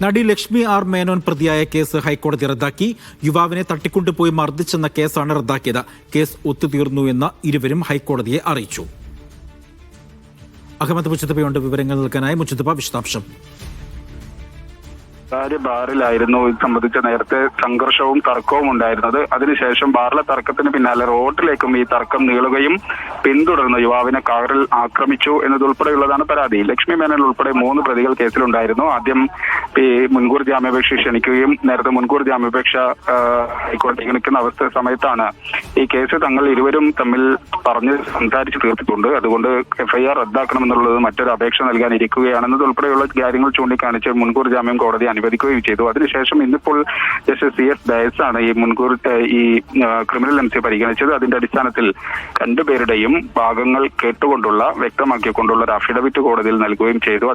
നടി ലക്ഷ്മി ആർ മേനോൻ പ്രതിയായ കേസ് ഹൈക്കോടതി റദ്ദാക്കി. യുവാവിനെ തട്ടിക്കൊണ്ടുപോയി മർദ്ദിച്ചെന്ന കേസാണ് റദ്ദാക്കിയത്. കേസ് ഒത്തുതീർന്നുവെന്ന് ഇരുവരും ഹൈക്കോടതിയെ അറിയിച്ചു. അഹമ്മദ് മുജത്തബയുണ്ട് വിവരങ്ങൾ നൽകാനായി. മുജത്തബ, വിശദാംശം. ബാറിലായിരുന്നു ഇത് സംബന്ധിച്ച നേരത്തെ സംഘർഷവും തർക്കവും ഉണ്ടായിരുന്നത്. അതിനുശേഷം ബാറിലെ തർക്കത്തിന് പിന്നാലെ റോഡിലേക്കും ഈ തർക്കം നീളുകയും പിന്തുടർന്ന് യുവാവിനെ കാറിൽ ആക്രമിച്ചു എന്നതുൾപ്പെടെയുള്ളതാണ് പരാതി. ലക്ഷ്മി മേനോൻ ഉൾപ്പെടെ 3 പ്രതികൾ കേസിലുണ്ടായിരുന്നു. ആദ്യം ഈ മുൻകൂർ ജാമ്യാപേക്ഷ ക്ഷണിക്കുകയും നേരത്തെ മുൻകൂർ ജാമ്യാപേക്ഷ ഹൈക്കോടതി ക്ഷണിക്കുന്ന സമയത്താണ് ഈ കേസ് തങ്ങൾ ഇരുവരും തമ്മിൽ പറഞ്ഞ് സംസാരിച്ച് തീർത്തിട്ടുണ്ട്, അതുകൊണ്ട് FIR റദ്ദാക്കണമെന്നുള്ളത് മറ്റൊരു അപേക്ഷ നൽകാനിരിക്കുകയാണെന്നതുൾപ്പെടെയുള്ള കാര്യങ്ങൾ ചൂണ്ടിക്കാണിച്ച് മുൻകൂർ ജാമ്യം കോടതി അനുവദിക്കുകയും ചെയ്തു. അതിനുശേഷം ഇന്നിപ്പോൾ ജസ്റ്റിസ് CS ഡയസ് ആണ് ഈ ക്രിമിനൽ MC പരിഗണിച്ചത്. അതിന്റെ അടിസ്ഥാനത്തിൽ 2 പേരുടെയും ഭാഗങ്ങൾ കേട്ടുകൊണ്ടുള്ള വ്യക്തമാക്കിക്കൊണ്ടുള്ള ഒരു അഫിഡവിറ്റ് കോടതിയിൽ നൽകുകയും ചെയ്തു.